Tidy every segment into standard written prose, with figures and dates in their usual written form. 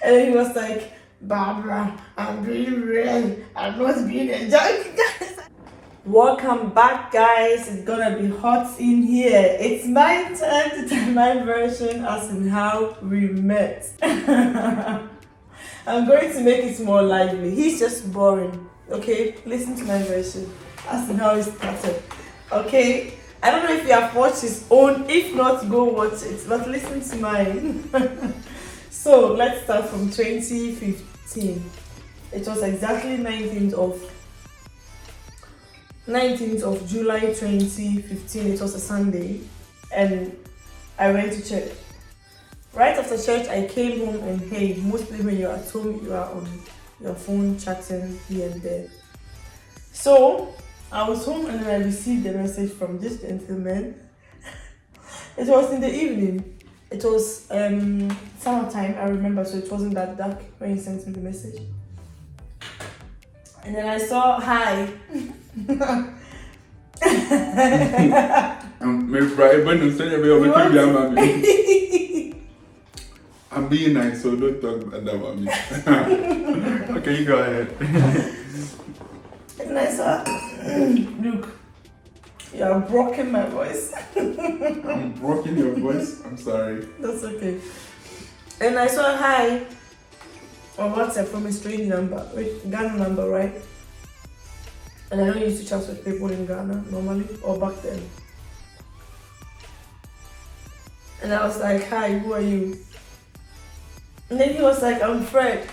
And then he was like, Barbara, I'm being real. I'm not being a junkie, guys. Welcome back, guys. It's gonna be hot in here. It's my turn to tell my version as in how we met. I'm going to make it more lively. He's just boring. Okay, listen to my version as in how it started. Okay, I don't know if you have watched his own. If not, go watch it. But listen to mine. So let's start from 2015. It was exactly 19th of July 2015. It was a Sunday, and I went to church. Right after church, I came home, and hey, mostly when you're at home, you are on your phone chatting here and there. So I was home, and then I received a message from this gentleman. It was in the evening. It was summertime, I remember, so it wasn't that dark when he sent me the message. And then I saw hi. I'm being nice, so don't talk bad about me. Okay, you go ahead. And I saw, look, you are broken my voice. I'm broken your voice? I'm sorry. That's okay. And I saw hi on WhatsApp from a strange number, Ghana number, right? And I don't used to chat with people in Ghana normally, or back then. And I was like, hi, who are you? And then he was like, I'm Fred.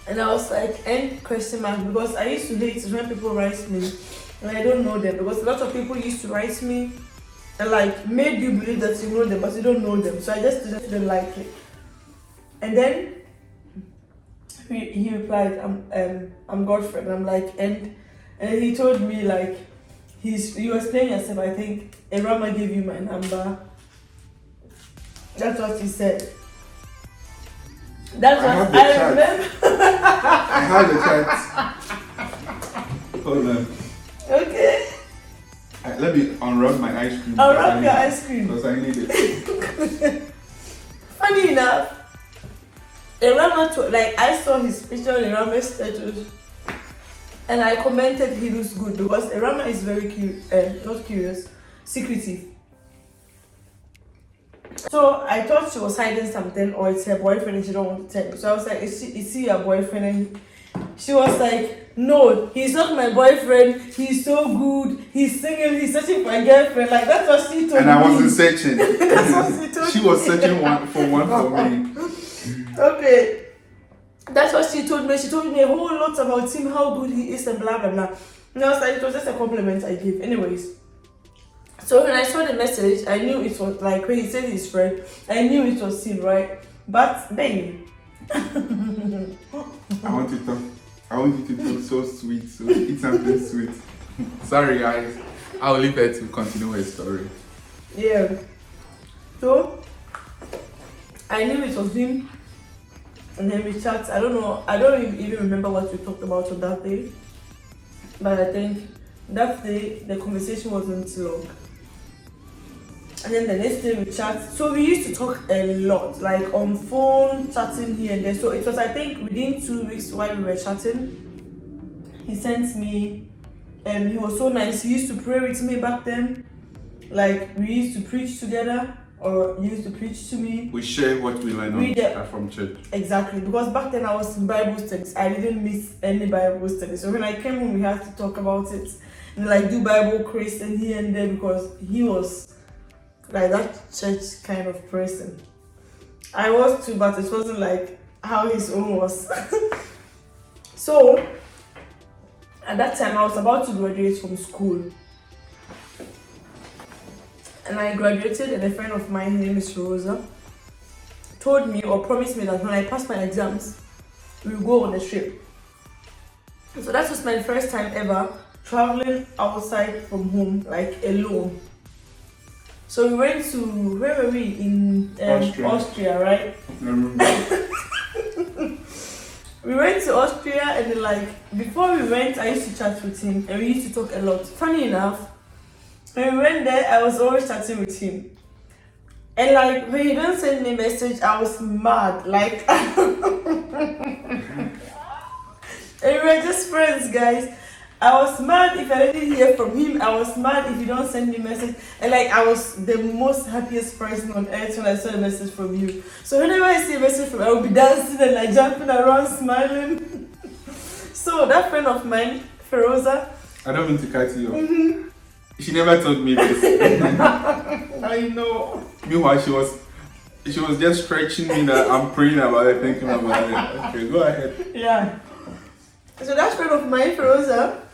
And I was like, N question mark, because I used to hate when people write me and I don't know them, because a lot of people used to write me and like made you believe that you know them, but you don't know them. So I just didn't like it. And then he replied, I'm Godfrey. And I'm like, and he told me like, you was playing yourself. I think Erama gave you my number. That's what he said. That's what I remember. I had the chat. Hold on. Okay. Let me unwrap my ice cream. Unwrap your ice cream. Because I need it. Funny enough, Erama, like I saw his picture on Erama's status, and I commented he looks good, because Erama is very not curious, secretive. So I thought she was hiding something, or it's her boyfriend and she don't want to tell me. So I was like, is he your boyfriend? And she was like, no, he's not my boyfriend. He's so good. He's single. He's searching for a girlfriend. Like, that's what she told me. And I wasn't searching. That's what she told me. She was searching for one for me. Okay. That's what she told me. She told me a whole lot about him, how good he is, and blah, blah, blah. And I was like, it was just a compliment I gave. Anyways. So when I saw the message, I knew it was like, when he said his friend, I knew it was him, right? But then I want you to talk so sweet, so eat something sweet. Sorry guys, I'll leave her to continue her story. Yeah. So I knew it was him, and then we chat. I don't even remember what we talked about on that day, but I think that day the conversation wasn't long. And then the next day we chat. So we used to talk a lot, like on phone, chatting here and there. So it was, I think, within 2 weeks while we were chatting, he sent me, and he was so nice. He used to pray with me back then. Like, we used to preach together, or he used to preach to me. We share what we learned from church. Exactly, because back then I was in Bible studies. I didn't miss any Bible studies. So when I came home, we had to talk about it and like do Bible quiz and here and there, because he was like that church kind of person. I was too, but it wasn't like how his own was. So at that time I was about to graduate from school, and I graduated, and a friend of mine, her name is Rosa, told me or promised me that when I pass my exams, we'll go on a trip. So that was my first time ever traveling outside from home, like alone. So we went to, where were we? In Austria, right? We went to Austria, and then, like, before we went, I used to chat with him, and we used to talk a lot. Funny enough, when we went there, I was always chatting with him. And like when he didn't send me a message, I was mad. Like and we were just friends, guys. I was mad if I didn't hear from him. I was mad if you don't send me a message. And like I was the most happiest person on earth when I saw a message from you. So whenever I see a message from you, I will be dancing and like jumping around, smiling. So that friend of mine, Feroza. I don't mean to cut you off. She never told me this. I know. Meanwhile, she was just stretching me that I'm praying about it, thinking about it. Okay, go ahead. Yeah. So that friend of mine, Feroza,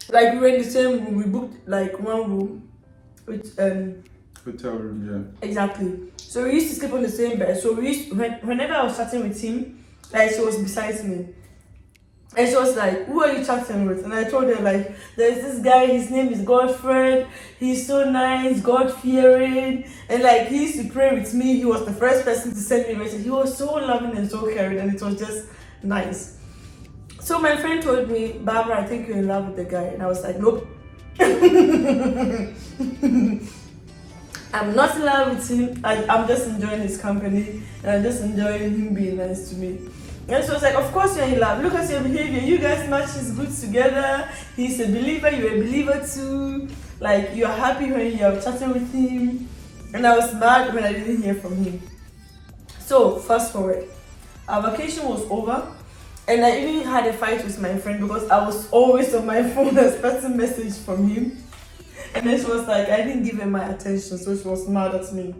like we were in the same room. We booked like one room with Hotel room, yeah. exactly. So we used to sleep on the same bed. So we used whenever I was chatting with him, like she was beside me. And she was like, who are you chatting with? And I told her like, there's this guy, his name is Godfred, he's so nice, God-fearing, and like he used to pray with me. He was the first person to send me a message. He was so loving and so caring, and it was just nice. So my friend told me, Barbara, I think you're in love with the guy. And I was like, nope. I'm not in love with him. I'm just enjoying his company, and I'm just enjoying him being nice to me. And so it's like, of course you're in love. Look at your behavior. You guys match his good together. He's a believer. You're a believer too. Like, you're happy when you're chatting with him. And I was mad when I didn't hear from him. So, fast forward. Our vacation was over. And I even had a fight with my friend because I was always on my phone expecting a message from him. And then she was like, I didn't give him my attention. So she was mad at me.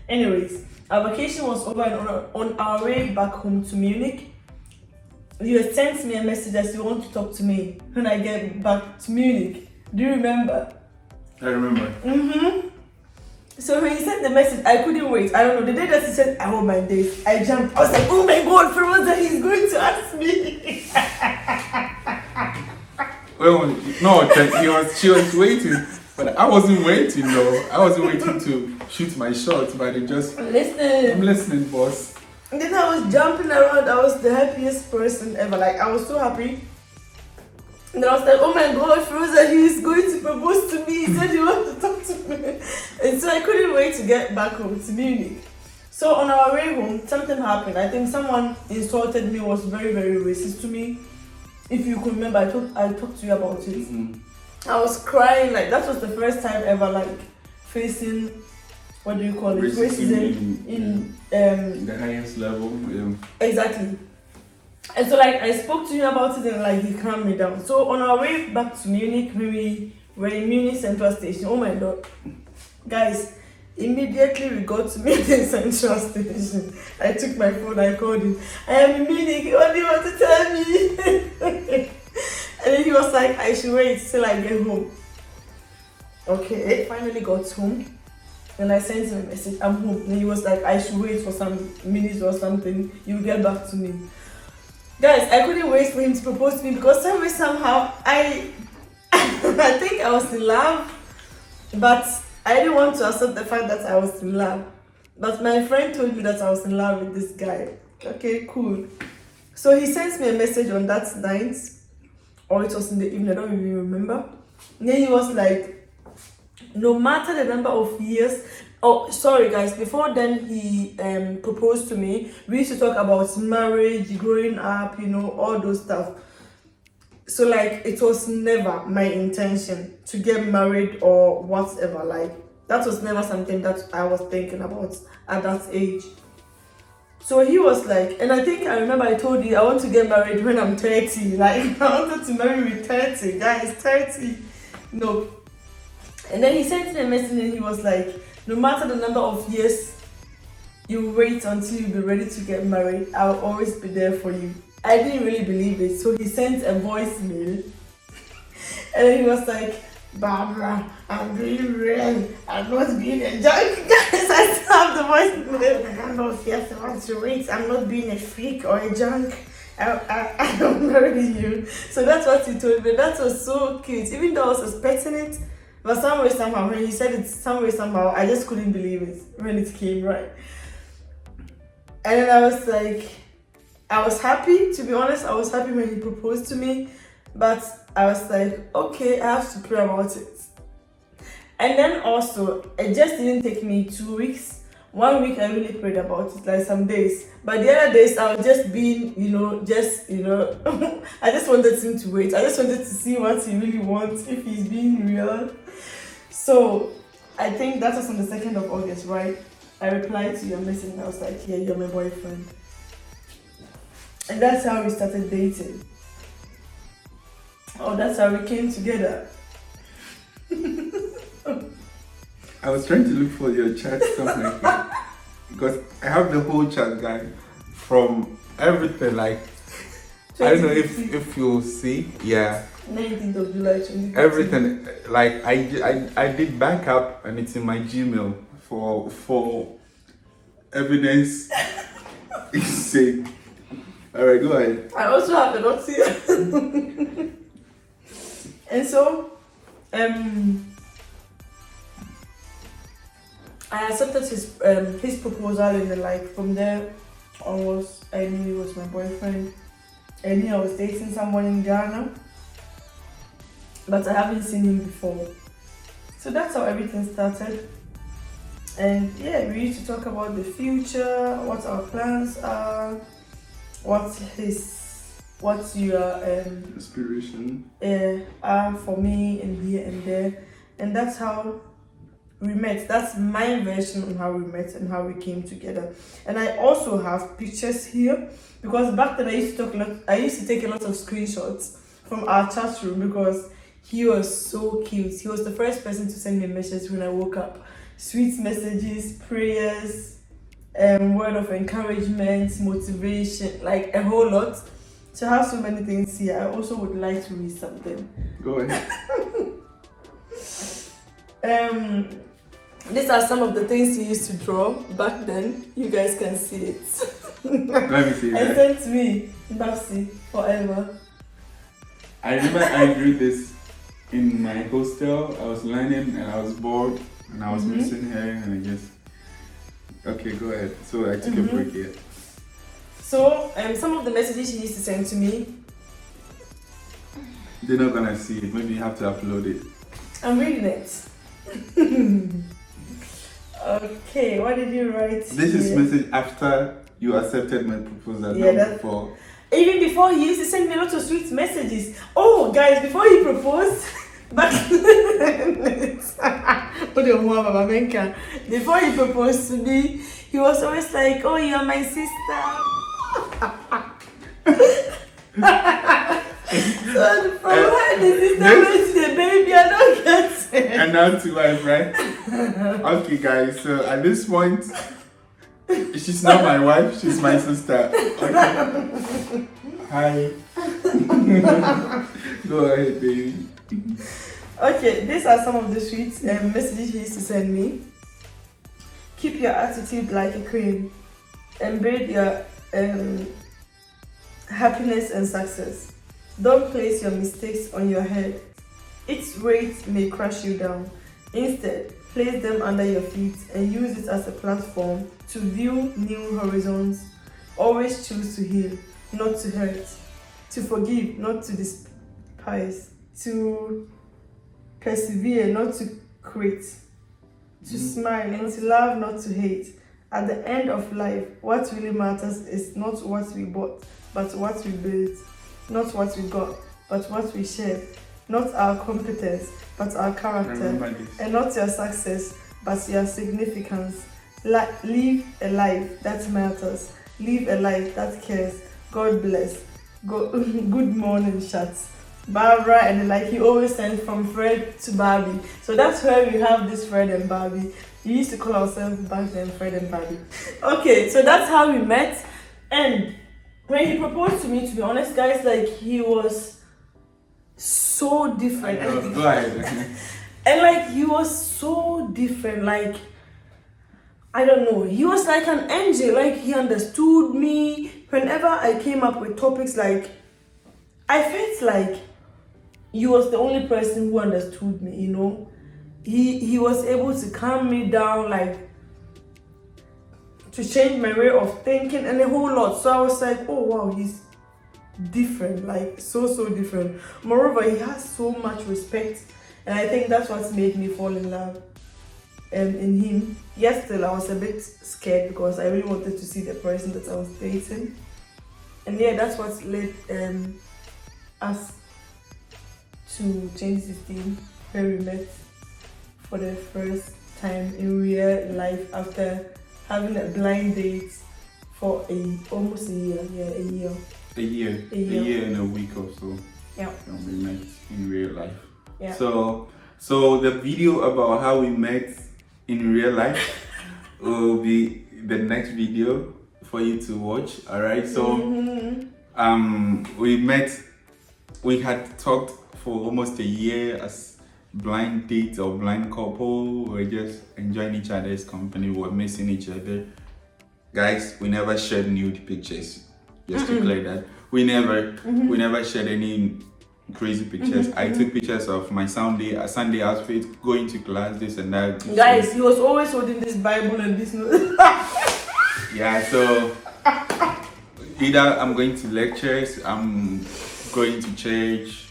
Anyways, our vacation was over, and on our way back home to Munich, you had sent me a message that you want to talk to me when I get back to Munich. Do you remember? I remember. So when he sent the message, I couldn't wait. I don't know. The day that he said, I hold my days, I jumped. I was like, oh my God, Feroza, he's going to ask me. Well, no, she was waiting. But I wasn't waiting though. I wasn't waiting to shoot my shot, but it just... Listen. I'm listening, boss. And then I was jumping around. I was the happiest person ever. Like, I was so happy. And then I was like, oh my God, Feroza, he is going to propose to me. He said he wants to talk to me. And so I couldn't wait to get back home to Munich. So on our way home, something happened. I think someone insulted me, was very, very racist to me. If you could remember, I talked to you about it. I was crying. Like, that was the first time ever, like, facing... what do you call it? Racism in the highest level. Yeah. Exactly. And so like I spoke to him about it, and like he calmed me down. So on our way back to Munich, we were in Munich Central Station. Oh my God, guys! Immediately we got to Munich Central Station. I took my phone. I called him. I am in Munich. What do you want to tell me? And then he was like, I should wait till I get home. Okay. I finally got home. And I sent him a message, I'm home. And he was like, I should wait for some minutes or something. You'll get back to me. Guys, I couldn't wait for him to propose to me because somehow I think I was in love, but I didn't want to accept the fact that I was in love. But my friend told me that I was in love with this guy. Okay, cool. So he sent me a message on that night, or it was in the evening, I don't even remember. And then he was like, no matter the number of years, oh sorry guys, before then he proposed to me. We used to talk about marriage, growing up, you know, all those stuff. So like it was never my intention to get married or whatever. Like that was never something that I was thinking about at that age. So he was like, and I think I remember I told you I want to get married when I'm 30. Like I wanted to marry with 30, guys, 30. No. And then he sent me a message and he was like, no matter the number of years you wait until you be ready to get married, I'll always be there for you. I didn't really believe it. So he sent a voicemail and then he was like, Barbara, I'm being real. I'm not being a junk. Guys, I still have the voicemail. The number of years I want to wait. I'm not being a freak or a junk. I don't marry you. So that's what he told me. That was so cute. Even though I was expecting it, but some way, somehow, when he said it, some way, somehow, I just couldn't believe it when it came, right? And then I was like, I was happy, to be honest. I was happy when he proposed to me. But I was like, okay, I have to pray about it. And then also, it just didn't take me 2 weeks. 1 week I really prayed about it, like some days. But the other days I was just being, I just wanted him to wait. I just wanted to see what he really wants, if he's being real. So I think that was on the 2nd of August, right? I replied to your message and I was like, yeah, you're my boyfriend. And that's how we started dating. Oh, that's how we came together. I was trying to look for your chat, something like that. Because I have the whole chat, guy, from everything, like, I don't know if you'll see, yeah. 19th of July 2020. Everything, like, I did backup and it's in my Gmail for evidence sake. Alright, go ahead. I also have a lot here. And so, I accepted his proposal, and then, like, from there onwards, I knew he was my boyfriend. I knew I was dating someone in Ghana, but I haven't seen him before. So that's how everything started. And yeah, we used to talk about the future, what our plans are, what your inspiration are for me, and here and there. And that's how we met. That's my version of how we met and how we came together. And I also have pictures here, because back then I used to take a lot of screenshots from our chat room, because he was so cute. He was the first person to send me a message when I woke up. Sweet messages, prayers, word of encouragement, motivation, like a whole lot. So I have so many things here. I also would like to read something. Go ahead. These are some of the things he used to draw back then. You guys can see it. Let me see. And sent to me, Babsy, forever. I remember I drew this in my hostel. I was learning and I was bored and I was missing her, and I just... Okay, go ahead. So I took a break here. So some of the messages he used to send to me. They're not gonna see it. Maybe you have to upload it. I'm reading it. Okay, what did you write? This is message after you accepted my proposal. Yeah, not before. Even before, he used to send me a lot of sweet messages. Oh, guys, before he proposed, before he proposed to me, he was always like, "Oh, you're my sister." So from when the sister went to the baby, I don't get it. And now to wife, right? Okay, guys. So at this point, she's not my wife. She's my sister. Okay. Hi. Go ahead, baby. Okay, these are some of the sweet messages he used to send me. Keep your attitude like a queen. Embrace your happiness and success. Don't place your mistakes on your head. Its weight may crush you down. Instead, place them under your feet and use it as a platform to view new horizons. Always choose to heal, not to hurt. To forgive, not to despise. To persevere, not to quit. To smile and to love, not to hate. At the end of life, what really matters is not what we bought, but what we built. Not what we got, but what we shared. Not our competence, but our character. And not your success, but your significance. Live a life that matters. Live a life that cares. God bless. Good morning, shots. Barbara, and like he always sends from Fred to Barbie. So that's where we have this Fred and Barbie. We used to call ourselves back then Fred and Barbie. Okay, so that's how we met. And when he proposed to me, to be honest, guys, like, he was so different. And like, he was so different. Like, I don't know, he was like an angel. Like, he understood me. Whenever I came up with topics, like, I felt like he was the only person who understood me, you know. He was able to calm me down, like, to change my way of thinking and a whole lot. So I was like, oh wow, he's different, like so different. Moreover, he has so much respect and I think that's what made me fall in love in him. Yes, still I was a bit scared because I really wanted to see the person that I was dating, and yeah, that's what led us to 𝐸𝐸𝐧𝐬𝐬, where we met for the first time in real life after having a blind date for almost a year. A year and a week or so. Yeah. And we met in real life. Yeah. So the video about how we met in real life will be the next video for you to watch. Alright. So we had talked for almost a year as blind date or blind couple. We were just enjoying each other's company. We were missing each other. Guys, we never shared nude pictures. Just to clear that. We never shared any crazy pictures. I took pictures of my Sunday outfit, going to class, this and that. Guys, he was always holding this Bible and this note. Yeah, so either I'm going to lectures, I'm going to church,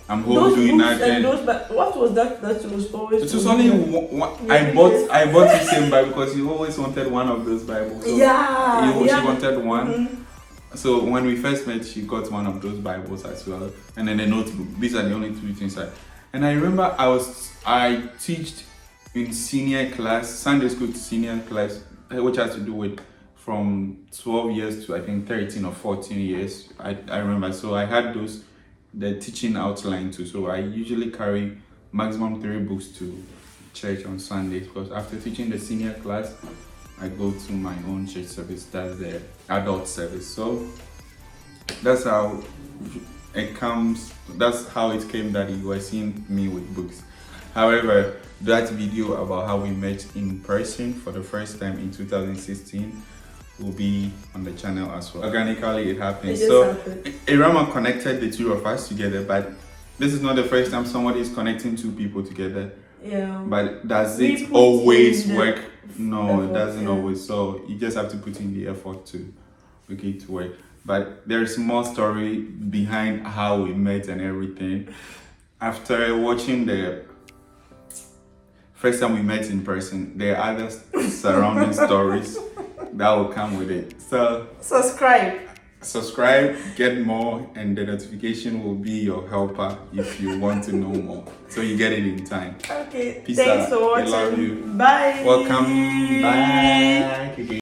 I'm home doing nothing. What was that you was always? It was only one. I bought the same Bible because you always wanted one of those Bibles. So she wanted one. So when we first met, she got one of those Bibles as well, and then a notebook. These are the only two things And I remember I taught in senior class, Sunday school to senior class, which has to do with from 12 years to I think 13 or 14 years. I remember. So I had the teaching outline too. So I usually carry maximum 3 books to church on Sundays because after teaching the senior class, I go to my own church service, that's the adult service. So that's how it came that you were seeing me with books. However, that video about how we met in person for the first time in 2016 will be on the channel as well. Organically, it happened. Irama connected the two of us together, but this is not the first time somebody is connecting 2 people together. Yeah. But does it always work? No, it doesn't always. So you just have to put in the effort to make it work. But there's more story behind how we met and everything. After watching the first time we met in person, there are other surrounding stories that will come with it. So subscribe, get more, and the notification will be your helper if you want to know more. So you get it in time. Okay. Peace Thanks out. for watching. I love you. Bye. Welcome back again.